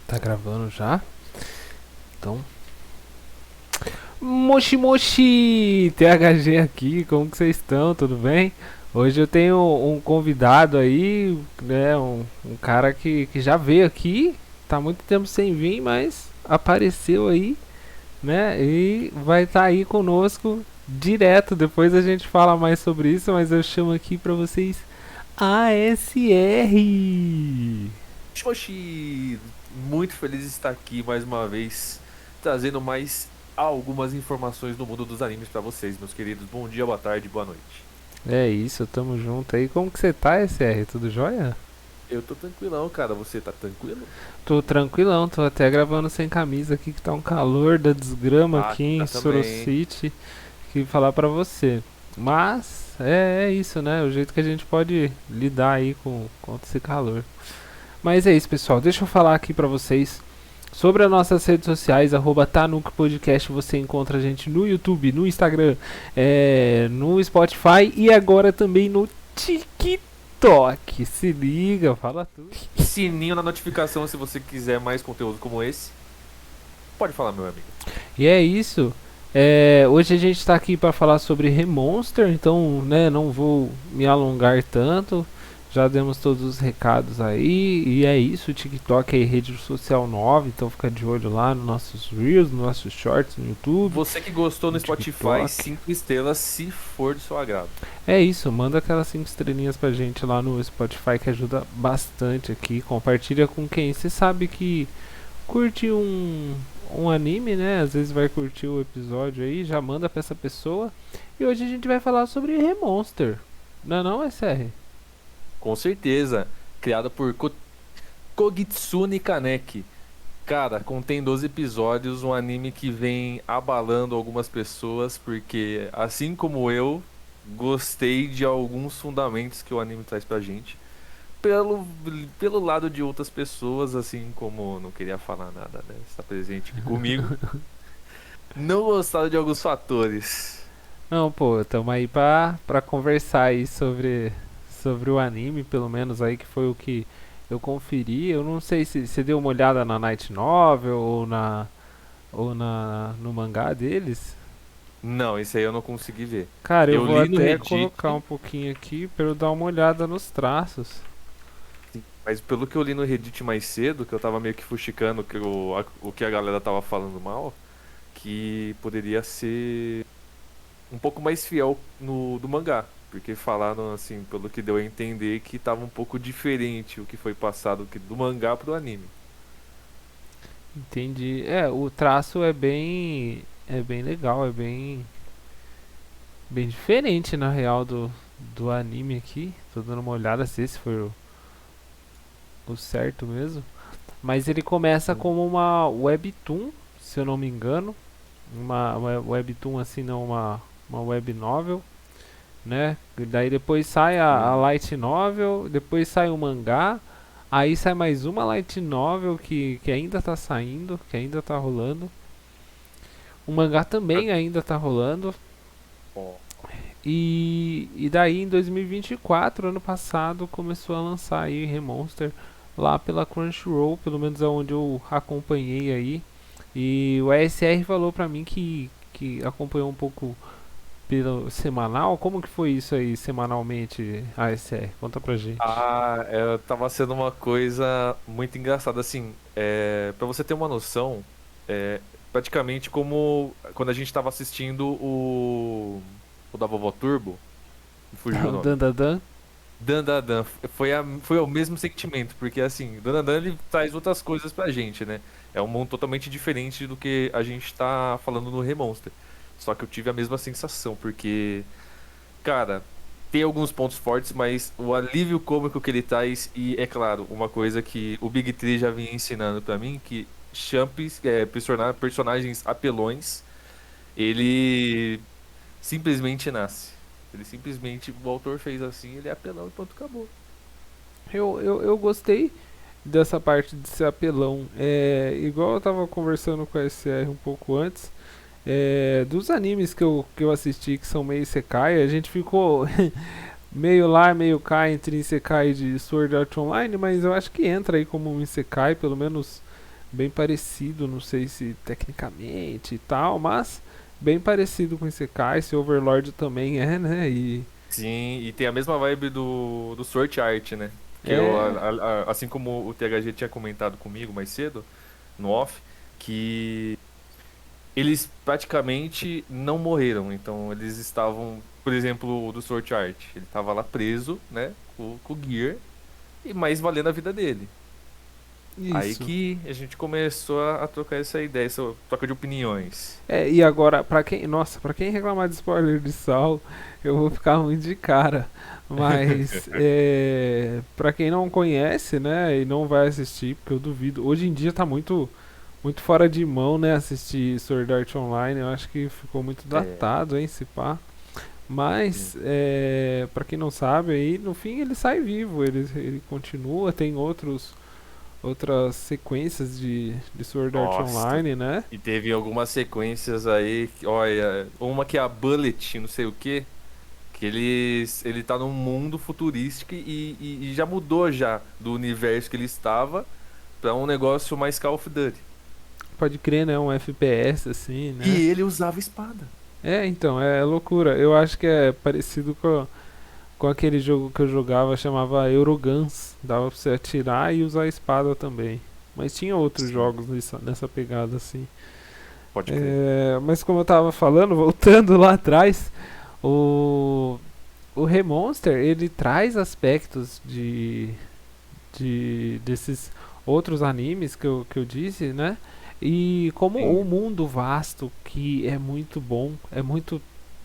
Tá gravando já? Então. Moshi Moshi! THG aqui, como que vocês estão? Tudo bem? Hoje eu tenho um convidado aí, né? Um cara que já veio aqui, tá muito tempo sem vir, mas apareceu aí, né? E vai estar aí conosco direto. Depois a gente fala mais sobre isso, mas eu chamo aqui pra vocês ASR! Oxi, muito feliz de estar aqui mais uma vez, trazendo mais algumas informações do mundo dos animes pra vocês, meus queridos. Bom dia, boa tarde, boa noite. É isso, tamo junto aí. Como que você tá, SR? Tudo jóia? Eu tô tranquilão, cara. Você tá tranquilo? Tô tranquilão, tô até gravando sem camisa aqui que tá um calor da desgrama Ah, aqui aqui em tá também. Sorocity que falar pra você. Mas é isso, né? O jeito que a gente pode lidar aí com esse calor. Mas é isso, pessoal. Deixa eu falar aqui pra vocês sobre as nossas redes sociais, @Tanuki Podcast. Você encontra a gente no YouTube, no Instagram, no Spotify e agora também no TikTok. Se liga, fala tudo. Sininho na notificação se você quiser mais conteúdo como esse. Pode falar, meu amigo. E é isso. Hoje a gente está aqui para falar sobre Remonster, então né, não vou me alongar tanto. Já demos todos os recados aí. E é isso, o TikTok é rede social nova, então fica de olho lá nos nossos Reels, nos nossos Shorts no YouTube, Você que gostou no no Spotify, TikTok. 5 estrelas se for do seu agrado. É isso, manda aquelas 5 estrelinhas pra gente lá no Spotify que ajuda bastante aqui. Compartilha com quem você sabe que curte um anime, né? Às vezes vai curtir o episódio aí, já manda pra essa pessoa. E hoje a gente vai falar sobre Remonster. Não é não, SR? Com certeza. Criado por Kogitsune Kaneki. Cara, contém 12 episódios, um anime que vem abalando algumas pessoas, porque assim como eu, gostei de alguns fundamentos que o anime traz pra gente. Pelo, pelo lado de outras pessoas, assim como não queria falar nada, né? Está presente aqui comigo. Não gostaram de alguns fatores. Não, pô, tamo aí pra conversar aí sobre o anime, pelo menos aí que foi o que eu conferi. Eu não sei se você deu uma olhada na Night Novel ou no mangá deles. Não, esse aí eu não consegui ver. Cara, eu Eu vou li no até Reddit, colocar um pouquinho aqui pra eu dar uma olhada nos traços. mas pelo que eu li no Reddit mais cedo, que eu tava meio que fuxicando o que a galera tava falando mal, que poderia ser um pouco mais fiel no do mangá, porque falaram assim, pelo que deu a entender, que tava um pouco diferente o que foi passado do mangá pro anime. Entendi. O traço é bem legal, bem diferente na real do anime aqui. Tô dando uma olhada se esse foi o certo mesmo. Mas ele começa Hum. como uma webtoon, se eu não me engano. Uma webtoon assim, não uma web novel, né? E daí depois sai a Sim. light novel, depois sai o mangá. Aí sai mais uma light novel que ainda tá saindo, que ainda tá rolando. O mangá também ainda tá rolando. Ó, E daí em 2024, ano passado, começou a lançar aí Remonster lá pela Crunchyroll, pelo menos é onde eu acompanhei aí. E o ASR falou pra mim que acompanhou um pouco pelo semanal. Como que foi isso aí semanalmente, ASR? Conta pra gente. tava sendo uma coisa muito engraçada, assim, para você ter uma noção, é, praticamente como quando a gente tava assistindo o da Vovó Turbo, me fugiu o O nome. Dan Dan Dan? Dandadan, foi o mesmo sentimento, porque assim, Dandadan ele traz outras coisas pra gente, né? É um mundo totalmente diferente do que a gente tá falando no Remonster. Só que eu tive a mesma sensação, porque, cara, tem alguns pontos fortes, mas o alívio cômico que ele traz, e é claro, uma coisa que o Big Tree já vinha ensinando pra mim, que Champs, personagens apelões, ele simplesmente nasce. Ele simplesmente, o autor fez assim, ele é apelão e ponto, acabou. Eu gostei dessa parte de ser apelão. Igual eu tava conversando com a SR um pouco antes. Dos animes que eu assisti que são meio Isekai, a gente ficou meio lá, meio cá entre Isekai de Sword Art Online, mas eu acho que entra aí como um Isekai, pelo menos bem parecido, não sei se tecnicamente e tal, mas bem parecido com Isekai. Esse Overlord também é, né? E Sim, e tem a mesma vibe do Sword Art, né? Que eu, é assim como o THG tinha comentado comigo mais cedo, no off, que eles praticamente não morreram. Então eles estavam, por exemplo, o do Sword Art, ele estava lá preso, né, com o Gear, e mais valendo a vida dele. Aí isso. que a gente começou a trocar essa ideia, essa troca de opiniões. E agora, pra quem, nossa, pra quem reclamar de spoiler de Saul, eu vou ficar ruim de cara. Mas, pra quem não conhece, né, e não vai assistir, porque eu duvido. Hoje em dia tá muito fora de mão, né, assistir Sword Art Online. Eu acho que ficou muito É, datado, hein, se pá. sim. Mas, pra quem não sabe, aí no fim ele sai vivo, ele continua, tem outras sequências de Sword Art Nossa. Online, né? E teve algumas sequências aí, olha, uma que é a Bullet, não sei o quê, que ele tá num mundo futurístico e já mudou já do universo que ele estava pra um negócio mais Call of Duty. Pode crer, né? Um FPS assim, né? E ele usava espada. Então, é loucura. Eu acho que é parecido com aquele jogo que eu jogava, chamava Euroguns. Dava pra você atirar e usar a espada também. Mas tinha outros Sim, jogos nessa pegada assim. pode crer. Mas como eu tava falando, voltando lá atrás, o, o Remonster ele traz aspectos desses outros animes que eu disse, né? E como o Sim, mundo vasto, que é muito bom, é muito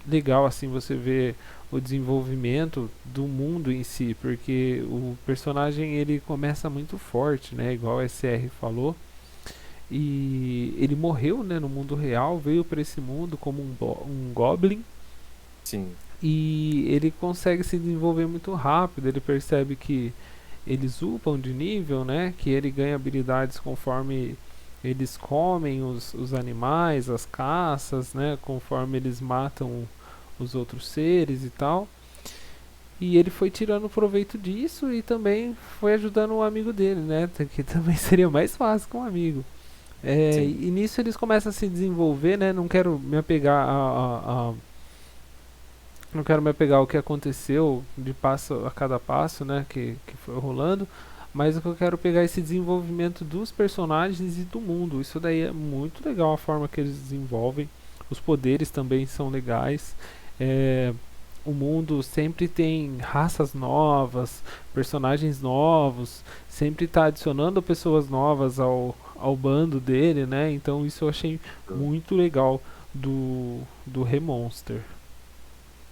legal assim você ver o desenvolvimento do mundo em si, porque o personagem ele começa muito forte, né? Igual a SR falou. E ele morreu, né, no mundo real, veio para esse mundo como um goblin sim. e ele consegue se desenvolver muito rápido. Ele percebe que eles upam de nível, né? Que ele ganha habilidades conforme eles comem os animais, as caças, né? Conforme eles matam os outros seres e tal. E ele foi tirando proveito disso e também foi ajudando um amigo dele, né? Que também seria mais fácil com um amigo. Sim. E nisso eles começam a se desenvolver, né? Não quero me apegar não quero me apegar ao que aconteceu de passo a cada passo, né, que foi rolando, mas o que eu quero pegar é esse desenvolvimento dos personagens e do mundo. Isso daí é muito legal a forma que eles desenvolvem. Os poderes também são legais. É, o mundo sempre tem raças novas, personagens novos, sempre está adicionando pessoas novas ao bando dele, né? Então isso eu achei muito legal do Remonster.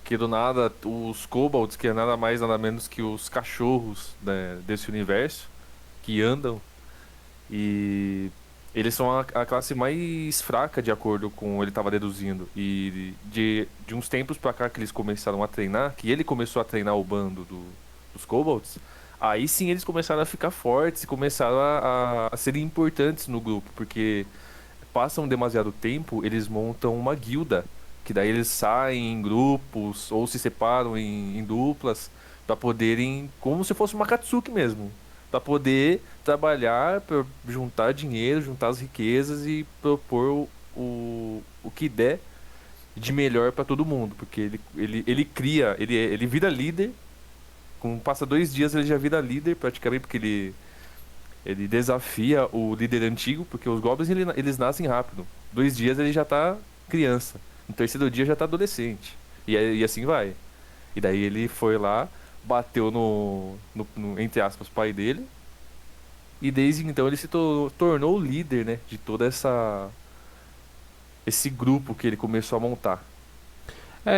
Que do nada, os kobolds, que é nada mais nada menos que os cachorros, né, desse universo, que andam. E eles são a classe mais fraca, de acordo com ele estava deduzindo. E de uns tempos pra cá que eles começaram a treinar, que ele começou a treinar o bando dos Kobolds, aí sim eles começaram a ficar fortes e começaram a serem importantes no grupo, porque passam demasiado tempo, eles montam uma guilda, que daí eles saem em grupos ou se separam em duplas para poderem, como se fosse uma Katsuki mesmo, para poder trabalhar, para juntar dinheiro, juntar as riquezas e propor o que der de melhor para todo mundo, porque ele cria, ele vira líder. Com passa 2 dias ele já vira líder praticamente, porque ele desafia o líder antigo, porque os goblins eles nascem rápido. 2 dias ele já tá criança. No terceiro dia já tá adolescente. E assim vai. E daí ele foi lá, bateu entre aspas, pai dele. E desde então ele se tornou o líder, né? De toda esse grupo que ele começou a montar.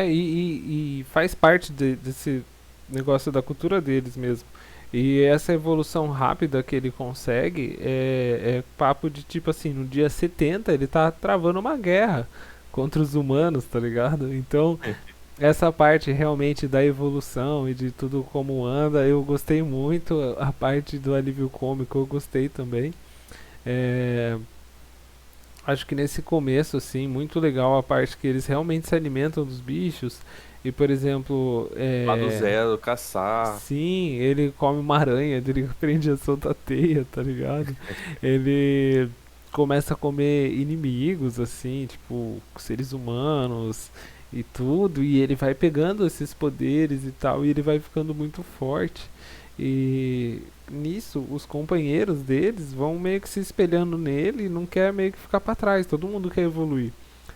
E faz parte desse negócio da cultura deles mesmo. E essa evolução rápida que ele consegue é papo de tipo assim, no dia 70 ele tá travando uma guerra contra os humanos, tá ligado? Então, essa parte realmente da evolução e de tudo como anda, eu gostei muito. A parte do alívio cômico eu gostei também. É, acho que nesse começo, assim, muito legal a parte que eles realmente se alimentam dos bichos. E, por exemplo, Lá do zero, caçar. ele come uma aranha, ele aprende a soltar teia, tá ligado? Ele. começa a comer inimigos, assim, tipo, seres humanos e tudo, e ele vai pegando esses poderes e tal, e ele vai ficando muito forte. E nisso, os companheiros deles vão meio que se espelhando nele e não quer meio que ficar pra trás, todo mundo quer evoluir.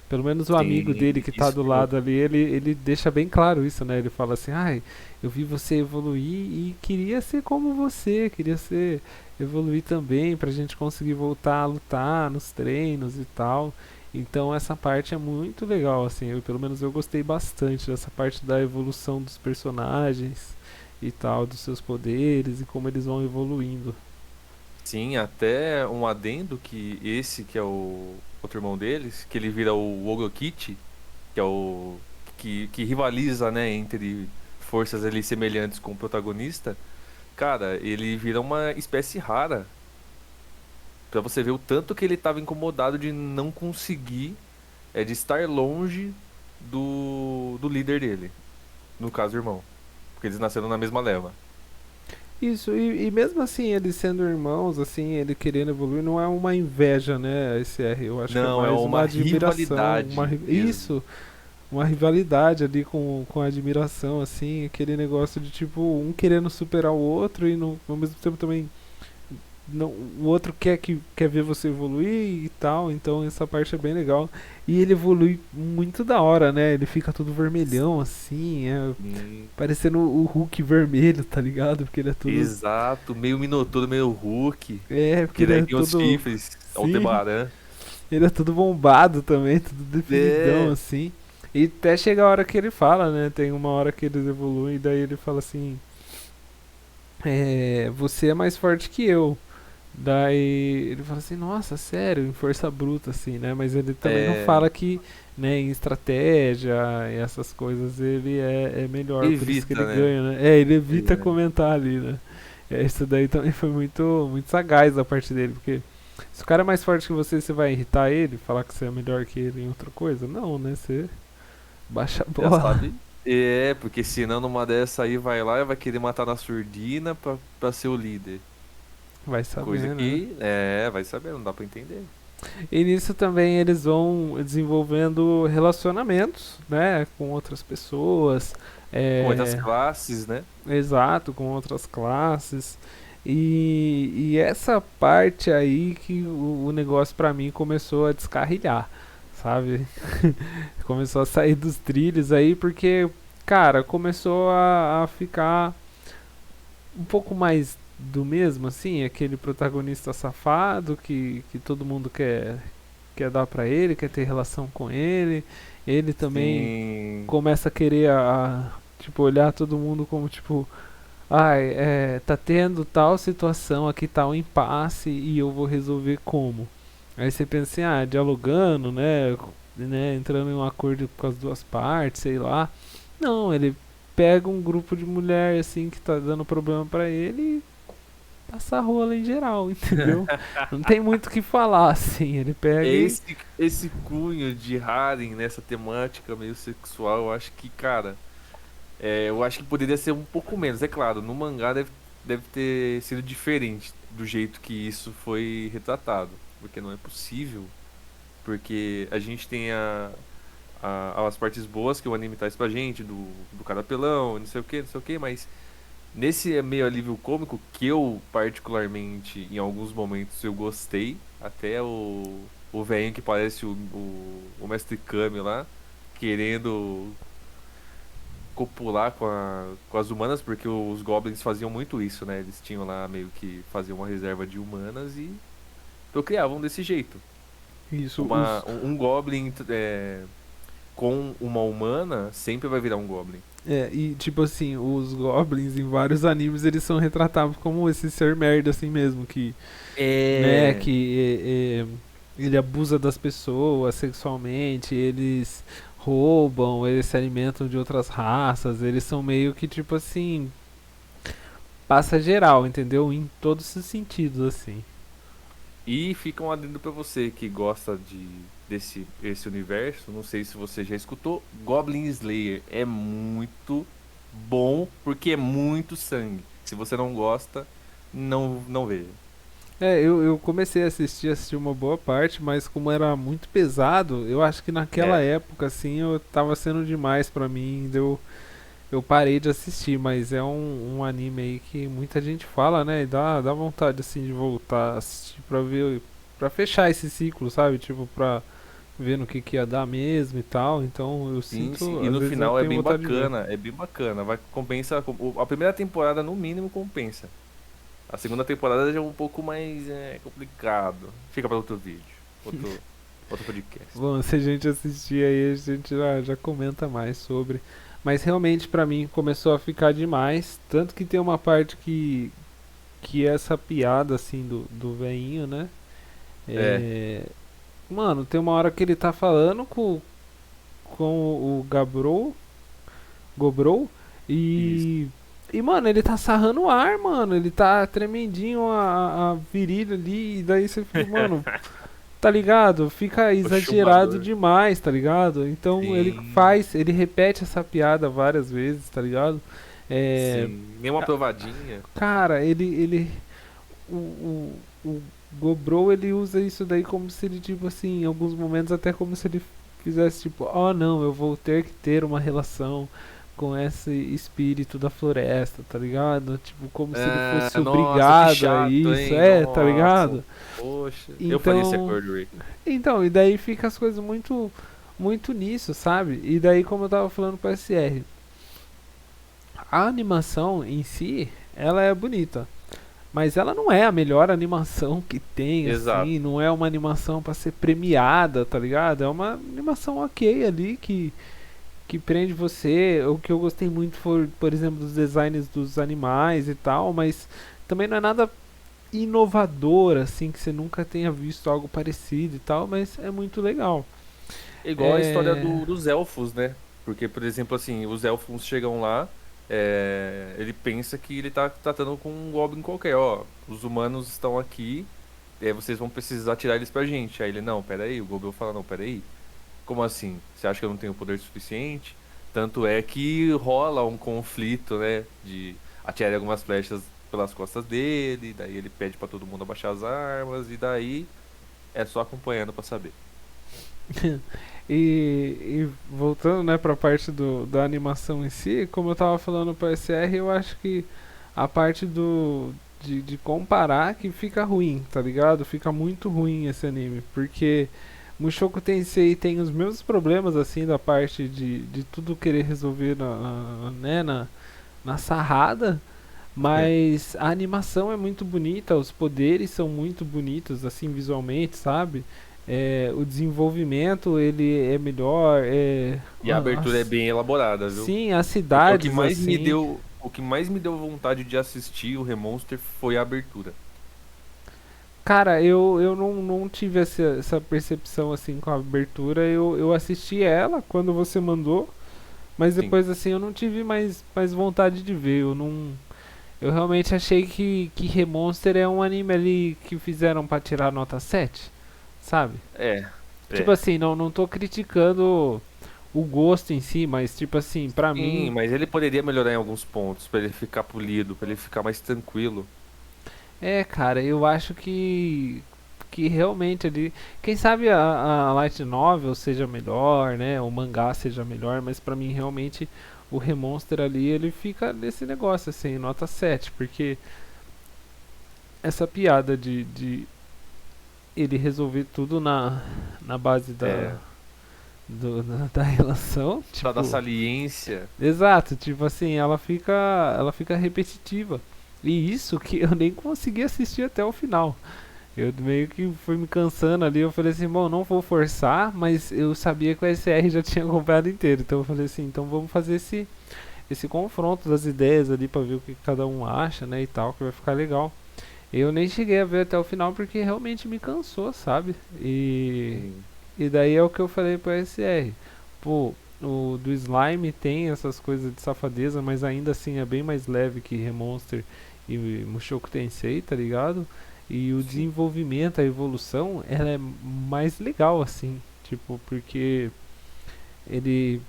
Pelo menos o amigo dele Sim, que tá isso do lado ali, ele deixa bem claro isso, né? Ele fala assim, ai, eu vi você evoluir e queria ser como você, queria ser evoluir também pra gente conseguir voltar a lutar nos treinos e tal. Então essa parte é muito legal, assim, pelo menos eu gostei bastante dessa parte da evolução dos personagens e tal, dos seus poderes e como eles vão evoluindo. sim, até um adendo que esse que é o outro irmão deles, que ele vira o Ogokichi, que é o que rivaliza, né, entre forças ali semelhantes com o protagonista. Cara, ele vira uma espécie rara. Pra você ver o tanto que ele tava incomodado de não conseguir, de estar longe do líder dele. No caso, o irmão. Porque eles nasceram na mesma leva. Isso, e mesmo assim, eles sendo irmãos, assim, ele querendo evoluir, não é uma inveja, né, esse R. Eu acho que é Não, é mais uma uma admiração, rivalidade. isso, uma rivalidade ali com admiração, assim, aquele negócio de tipo, um querendo superar o outro e ao mesmo tempo também não, o outro quer ver você evoluir e tal, então essa parte é bem legal. E ele evolui muito da hora, né? Ele fica todo vermelhão assim, Sim, parecendo o Hulk vermelho, tá ligado? Porque ele é todo. exato, meio Minotauro, meio Hulk. Porque Que ele daí é tem os todo. chifres, Sim, Aldebaran. ele é todo bombado também, tudo definidão É, assim. E até chega a hora que ele fala, né? Tem uma hora que eles evoluem e daí ele fala assim: você é mais forte que eu. Daí ele fala assim, nossa, sério, em força bruta, assim, né? Mas ele também não é, fala que, né, em estratégia e essas coisas ele é melhor, por isso que ele evita, né? ganha, né? É, ele evita É. comentar ali, né? Isso daí também foi muito sagaz da parte dele, porque se o cara é mais forte que você vai irritar ele, falar que você é melhor que ele em outra coisa? Não, né? Você baixa a Já bola. sabe? É, porque senão numa dessa aí vai lá e vai querer matar na surdina pra ser o líder. Vai Coisa sabendo, né? que, vai saber, não dá pra entender. E nisso também eles vão desenvolvendo relacionamentos, né, com outras pessoas, Com outras é, classes, né? exato, com outras classes. E essa parte aí que o negócio pra mim começou a descarrilhar, sabe? Começou a sair dos trilhos aí porque, cara, começou a ficar um pouco mais do mesmo, assim, aquele protagonista safado que todo mundo quer dar pra ele, quer ter relação com ele. Ele também Sim. começa a querer tipo, olhar todo mundo como tipo, ai, tá tendo tal situação, aqui tá um impasse e eu vou resolver como. Aí você pensa assim, dialogando, né, entrando em um acordo com as duas partes, sei lá. Não, ele pega um grupo de mulher assim que tá dando problema pra ele e passa a rola em geral, entendeu? Não tem muito o que falar assim, ele É pega e esse cunho de Harem nessa temática meio sexual, eu acho que, cara, eu acho que poderia ser um pouco menos. É claro, no mangá deve ter sido diferente do jeito que isso foi retratado. Porque não é possível. Porque a gente tem as partes boas que o anime traz pra gente, do cara pelão, não sei o que, não sei o que, mas nesse meio alívio cômico, que eu particularmente, em alguns momentos, eu gostei, até o velhinho que parece o Mestre Kami lá, querendo copular com as humanas, porque os goblins faziam muito isso, né? Eles tinham lá meio que faziam uma reserva de humanas e procriavam desse jeito. isso, os. Um goblin com uma humana sempre vai virar um goblin. E tipo assim, os goblins em vários animes eles são retratados como esse ser merda assim mesmo, que, né, É. que ele abusa das pessoas sexualmente, eles roubam, eles se alimentam de outras raças, eles são meio que tipo assim, passa geral, entendeu? Em todos os sentidos assim. E fica um adendo pra você que gosta desse esse universo. Não sei se você já escutou. Goblin Slayer é muito bom porque é muito sangue. Se você não gosta, não veja. Eu comecei a assisti uma boa parte, mas como era muito pesado, eu acho que naquela É, época, assim, eu tava sendo demais pra mim, eu parei de assistir, mas é um anime aí que muita gente fala, né? E dá vontade, assim, de voltar a assistir pra ver, pra fechar esse ciclo, sabe? Tipo, pra ver no que ia dar mesmo e tal. Então eu sim, sim. sinto, E às no vezes eu final é tenho bem vontade de ver. bacana, é bem bacana. Vai compensa, a primeira temporada no mínimo compensa. A segunda temporada já é um pouco mais complicado. Fica para outro vídeo, outro podcast. Bom, se a gente assistir aí, a gente já comenta mais sobre. Mas realmente pra mim começou a ficar demais. Tanto que tem uma parte que é essa piada assim do veinho, né? É, É, mano, tem uma hora que ele tá falando com o Gobrou, isso. e. E, mano, ele tá sarrando o ar, mano. Ele tá tremendinho a virilha ali. E daí você fica, mano, tá ligado? Fica O exagerado chumbador. demais, tá ligado? Então Sim, ele repete essa piada várias vezes, tá ligado? É, sim. Nenhuma provadinha. cara, o GoPro ele usa isso daí como se ele, tipo assim, em alguns momentos até como se ele fizesse tipo, oh não, eu vou ter que ter uma relação com esse espírito da floresta, tá ligado? Tipo, como se ele Ah, fosse nossa, que obrigado a chato, isso, hein? tá Nossa. ligado? Poxa, eu faria esse Então, acordo, Rick. e daí fica as coisas muito nisso, sabe? E daí, como eu tava falando pro SR, a animação em si, ela é bonita. Mas ela não é a melhor animação que tem, Exato. assim, não é uma animação pra ser premiada, tá ligado? É uma animação ok ali que prende você. O que eu gostei muito foi, por exemplo, dos designs dos animais e tal, mas também não é nada inovador, assim, que você nunca tenha visto algo parecido e tal, mas é muito legal. É igual a história É. dos elfos, né? Porque, por exemplo, assim, os elfos chegam lá, ele pensa que ele tá tratando com um goblin qualquer. Ó, os humanos estão aqui, vocês vão precisar tirar eles pra gente. Aí ele, não, peraí, o goblin fala, não, peraí. Como assim? Você acha que eu não tenho poder suficiente? Tanto é que rola um conflito, né? De atirar algumas flechas pelas costas dele, daí ele pede pra todo mundo abaixar as armas, e daí é só acompanhando pra saber. E voltando, né, pra parte da animação em si, como eu tava falando pro SR, eu acho que a parte de comparar que fica ruim, tá ligado? Fica muito ruim esse anime, porque Mushoku Tensei tem os mesmos problemas, assim, da parte de tudo querer resolver né, na sarrada, mas a animação é muito bonita, os poderes são muito bonitos, assim, visualmente, sabe? O desenvolvimento ele é melhor, E a abertura é bem elaborada, viu? sim, as Porque cidades assim. o que mais me deu vontade de assistir o Remonster foi a abertura. Cara, eu não tive essa percepção assim com a abertura. Eu assisti ela quando você mandou, mas Sim. depois assim eu não tive mais vontade de ver. Eu não. Eu realmente achei que Remonster é um anime ali que fizeram pra tirar nota 7, sabe? É, Tipo é. assim, não tô criticando o gosto em si, mas tipo assim, pra Sim, mim. mas ele poderia melhorar em alguns pontos, pra ele ficar polido, pra ele ficar mais tranquilo. Cara, eu acho que realmente ali, quem sabe a light novel seja melhor, né? O mangá seja melhor, mas pra mim realmente o Remonster ali, ele fica nesse negócio assim, nota 7 porque essa piada de ele resolver tudo na base É, da relação, pra dar tipo, saliência. exato, tipo assim, ela fica repetitiva. E isso que eu nem consegui assistir até o final. Eu meio que fui me cansando ali, eu falei assim, bom, não vou forçar, mas eu sabia que o SR já tinha comprado inteiro, então eu falei assim, então vamos fazer esse confronto das ideias ali pra ver o que cada um acha, né, e tal, que vai ficar legal. Eu nem cheguei a ver até o final porque realmente me cansou, sabe? Sim, E daí é o que eu falei pro SR. Pô, o do Slime tem essas coisas de safadeza, mas ainda assim é bem mais leve que Remonster e Mushoku Tensei, tá ligado? E o sim. desenvolvimento, a evolução, ela é mais legal assim, tipo, porque ele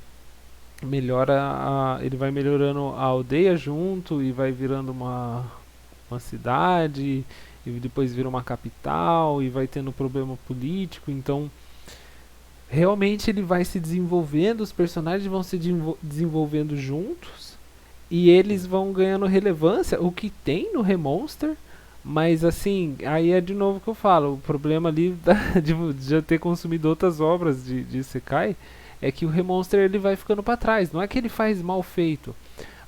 ele vai melhorando a aldeia junto e vai virando uma cidade e depois vira uma capital e vai tendo problema político, então realmente ele vai se desenvolvendo, os personagens vão se desenvolvendo juntos e eles vão ganhando relevância, o que tem no Remonster, mas assim, aí é de novo que eu falo, o problema ali de já ter consumido outras obras de Isekai é que o Remonster ele vai ficando pra trás, não é que ele faz mal feito,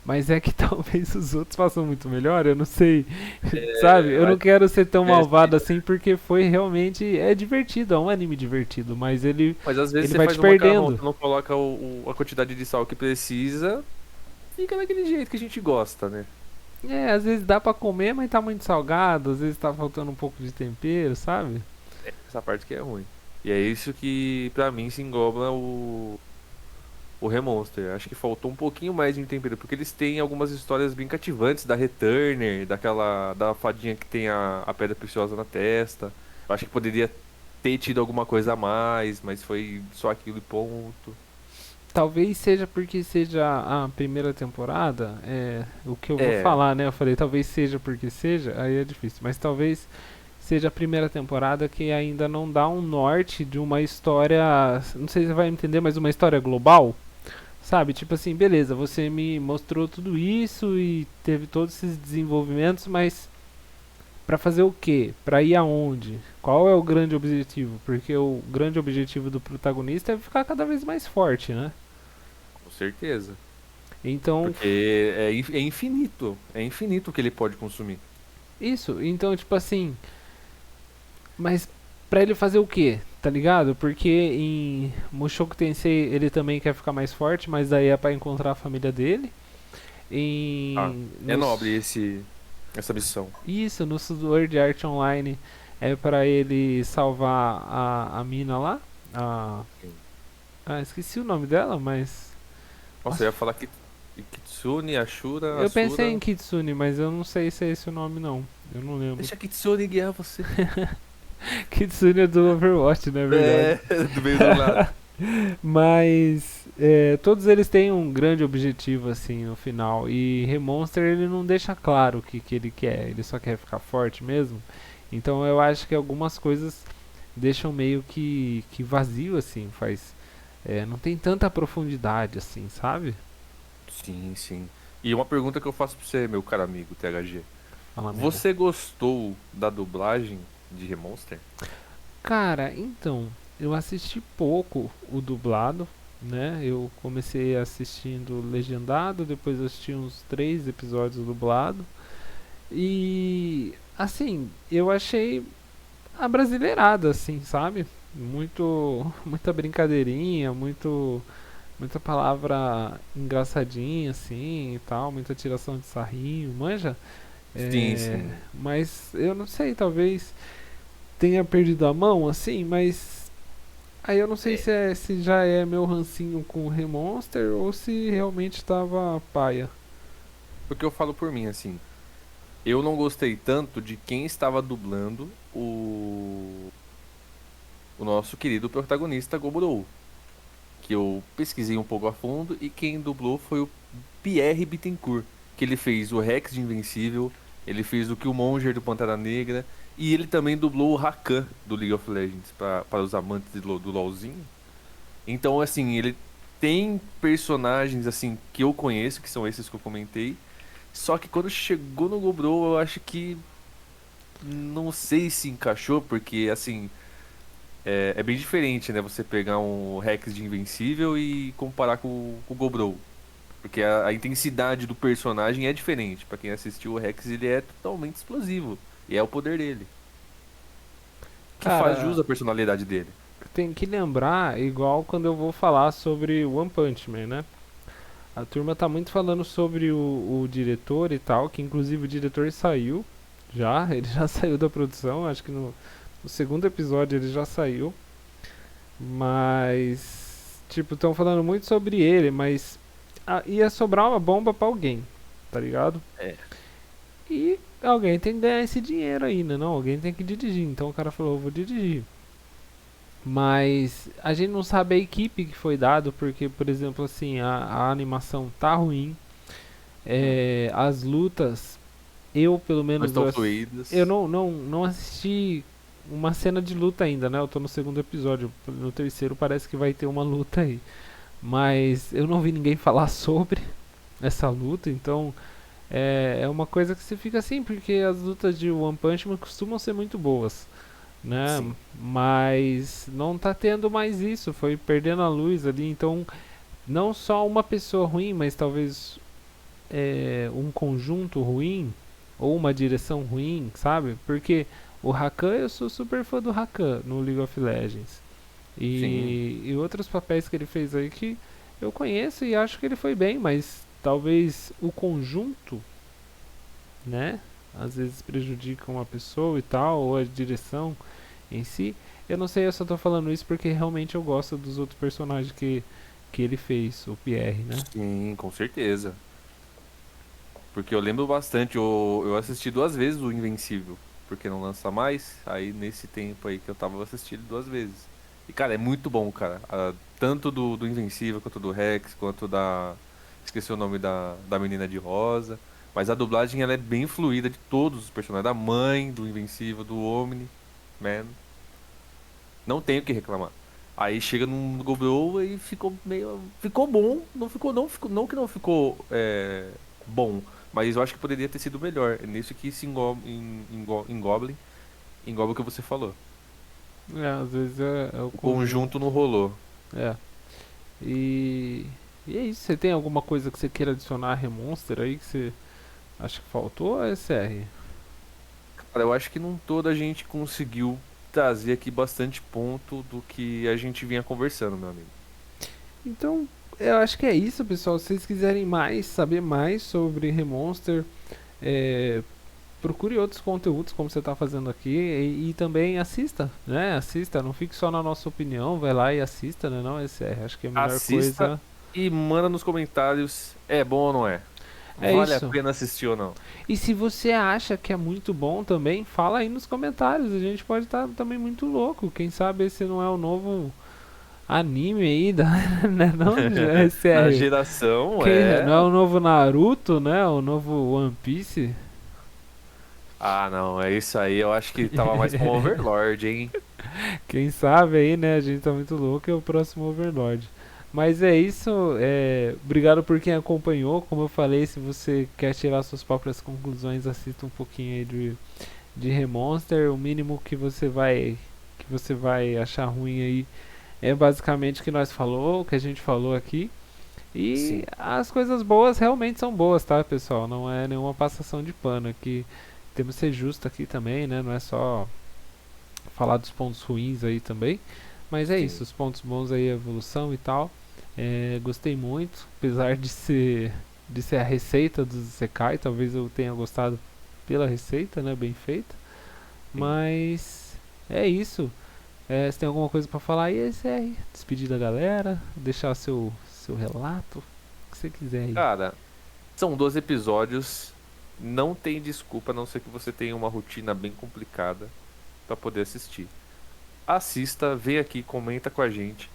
mas é que talvez os outros façam muito melhor, eu não sei, sabe? Eu Mas não quero ser tão tivesse- malvado assim porque foi realmente é divertido, é um anime divertido, mas ele mas às vezes ele você vai faz te o macarrão, perdendo. você não coloca a quantidade de sal que precisa, fica daquele jeito que a gente gosta, né? É, às vezes dá pra comer, mas tá muito salgado, às vezes tá faltando um pouco de tempero, sabe? Essa parte que é ruim. E é isso que, pra mim, se engloba o Remonster. Acho que faltou um pouquinho mais de tempero, porque eles têm algumas histórias bem cativantes da Returner, da fadinha que tem a pedra preciosa na testa. Eu acho que poderia ter tido alguma coisa a mais, mas foi só aquilo e ponto. Talvez seja porque seja a primeira temporada, é o que eu vou É, falar, né? Eu falei, talvez seja porque seja, aí é difícil, mas talvez seja a primeira temporada que ainda não dá um norte de uma história, não sei se você vai entender, mas uma história global, sabe? Tipo assim, beleza, você me mostrou tudo isso e teve todos esses desenvolvimentos, mas pra fazer o quê? Pra ir aonde? Qual é o grande objetivo? Porque o grande objetivo do protagonista é ficar cada vez mais forte, né? com certeza. Então, Porque é infinito o que ele pode consumir. isso, então tipo assim, mas pra ele fazer o quê? Tá ligado? Porque em Mushoku Tensei ele também quer ficar mais forte, mas daí é pra encontrar a família dele. Ah, Em é nos, nobre essa missão. isso, no Sword Art Online é pra ele salvar a mina lá. A, esqueci o nome dela, mas Nossa, eu ia nossa, falar que Kitsune, Ashura, eu pensei em Asura. Kitsune, mas eu não sei se é esse o nome não. Eu não lembro. Deixa a Kitsune guiar você. Kitsune é do Overwatch, não é verdade? É, do meio do nada. Mas todos eles têm um grande objetivo assim no final. E Remonster ele não deixa claro o que, que ele quer. Ele só quer ficar forte mesmo. Então eu acho que algumas coisas deixam meio que vazio assim. Não tem tanta profundidade assim, sabe? Sim, sim. E uma pergunta que eu faço pra você, meu caro amigo THG. Fala mesmo. Você gostou da dublagem de Remonster? Cara, então, eu assisti pouco o dublado, né? Eu comecei assistindo legendado, depois assisti uns 3 episódios dublado. E assim, eu achei abrasileirada, assim, sabe? Muita brincadeirinha, muita palavra engraçadinha, assim, e tal, muita tiração de sarrinho, manja? Sim, sim. Mas eu não sei, talvez tenha perdido a mão, assim, mas aí eu não sei É, se já é meu rancinho com o Remonster ou se realmente tava paia. porque eu falo por mim, assim. Eu não gostei tanto de quem estava dublando o nosso querido protagonista Goboro. Que eu pesquisei um pouco a fundo e quem dublou foi o Pierre Bittencourt, que ele fez o Rex de Invencível, ele fez o Killmonger do Pantera Negra e ele também dublou o Rakan do League of Legends para os amantes do LoLzinho. Então, assim, ele tem personagens assim que eu conheço, que são esses que eu comentei, só que quando chegou no Gobro, eu acho que não sei se encaixou, porque assim, é bem diferente, né? Você pegar um Rex de Invencível e comparar com o Gobro. Porque a intensidade do personagem é diferente. Pra quem assistiu o Rex, ele é totalmente explosivo. E é o poder dele. Que faz jus Cara, à personalidade dele. tem que lembrar, igual quando eu vou falar sobre One Punch Man, né? A turma tá muito falando sobre o diretor e tal, que inclusive o diretor saiu já, ele já saiu da produção, acho que no segundo episódio ele já saiu. Mas, tipo, estão falando muito sobre ele, mas ia sobrar uma bomba pra alguém, tá ligado? É. E alguém tem que ganhar esse dinheiro ainda, não? Alguém tem que dirigir. Então o cara falou, eu vou dirigir. Mas a gente não sabe a equipe que foi dado, porque, por exemplo, assim, a animação tá ruim. Hum. As lutas Eu, pelo Não menos, estão eu fluídas. não assisti uma cena de luta ainda, né? Eu tô no segundo episódio. No terceiro parece que vai ter uma luta aí. Mas eu não vi ninguém falar sobre essa luta, então é uma coisa que você fica assim, porque as lutas de One Punch Man costumam ser muito boas, né? Sim, Mas não tá tendo mais isso, foi perdendo a luz ali, então não só uma pessoa ruim, mas talvez um conjunto ruim ou uma direção ruim, sabe? Porque o Rakan, eu sou super fã do Rakan no League of Legends. sim. E outros papéis que ele fez aí que eu conheço e acho que ele foi bem, mas talvez o conjunto, né? Às vezes prejudica uma pessoa e tal, ou a direção em si. Eu não sei, eu só tô falando isso porque realmente eu gosto dos outros personagens que ele fez, o Pierre, né? Sim, com certeza. Porque eu lembro bastante, eu assisti 2 vezes o Invencível, porque não lança mais. Aí nesse tempo aí que eu tava, eu assisti ele 2 vezes. E cara, é muito bom, cara. Tanto do Invencível, quanto do Rex, quanto da. Esqueci o nome da menina de rosa. Mas a dublagem ela é bem fluida de todos os personagens. Da mãe, do Invencível, do Omni, Man. Não tenho o que reclamar. Aí chega no Gobel e ficou meio. Ficou bom. Não ficou. Não que não ficou bom. Mas eu acho que poderia ter sido melhor. É nisso que se engloba o que você falou. Às vezes é o O conjunto. conjunto não rolou. É. E, e é isso. Você tem alguma coisa que você queira adicionar a Remonster aí que você acha que faltou ou é SR? Cara, eu acho que num todo a gente conseguiu trazer aqui bastante ponto do que a gente vinha conversando, meu amigo. Então, eu acho que é isso, pessoal. Se vocês quiserem mais, saber mais sobre Remonster, é, procure outros conteúdos como você está fazendo aqui e também assista, né? Assista, não fique só na nossa opinião, vai lá e assista, né? Não, SR. Acho que a melhor Assista coisa e manda nos comentários: é bom ou não é? é Vale a isso. pena assistir ou não? E se você acha que é muito bom também, fala aí nos comentários. A gente pode estar também muito louco. Quem sabe esse não é o novo anime aí da, né? Não, é Na sério. geração, Não é é. o novo Naruto, né? O novo One Piece. Ah, não, é isso aí. Eu acho que tava mais com Overlord, hein? Quem sabe aí, né? A gente tá muito louco, é o próximo Overlord. Mas é isso, obrigado por quem acompanhou. Como eu falei, se você quer tirar suas próprias conclusões, assista um pouquinho aí de Remonster. O mínimo que você vai achar ruim aí é basicamente o que nós falou, o que a gente falou aqui. E Sim, as coisas boas realmente são boas, tá, pessoal? Não é nenhuma passação de pano aqui. Temos que ser justo aqui também, né? Não é só falar dos pontos ruins aí também. Mas é isso, sim. os pontos bons aí, a evolução e tal. Gostei muito, apesar de ser a receita do Zekai, talvez eu tenha gostado pela receita, né? Bem feita. Sim. Mas é isso. Você tem alguma coisa pra falar aí, SR? Despedir da galera, deixar seu relato, o que você quiser aí. Cara, são 12 episódios. Não tem desculpa, a não ser que você tenha uma rotina bem complicada pra poder assistir. Assista, vem aqui, comenta com a gente.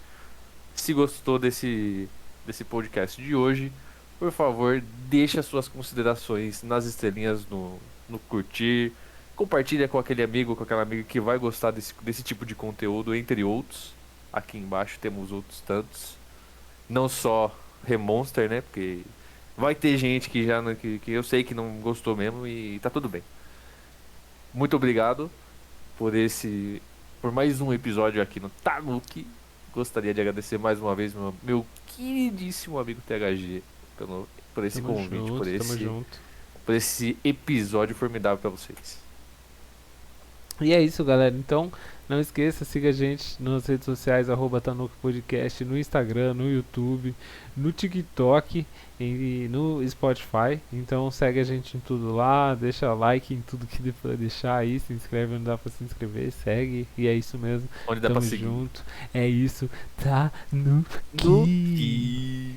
Se gostou desse podcast de hoje, por favor, deixe as suas considerações nas estrelinhas no curtir. Compartilha com aquele amigo, com aquela amiga que vai gostar desse tipo de conteúdo, entre outros. Aqui embaixo temos outros tantos. Não só Remonster, né? Porque vai ter gente que já que eu sei que não gostou mesmo e tá tudo bem. Muito obrigado por mais um episódio aqui no Tanuki. Gostaria de agradecer mais uma vez meu queridíssimo amigo THG por esse Tamo convite, junto, tamo junto. por esse episódio formidável para vocês. E é isso, galera. Então, não esqueça, siga a gente nas redes sociais, @Tanuki Podcast, no Instagram, no YouTube, no TikTok e no Spotify. Então segue a gente em tudo lá, deixa like em tudo que dê pra deixar aí, se inscreve onde dá pra se inscrever, segue. E é isso mesmo. Onde dá para Tamo seguir. junto. É isso. Tá no No que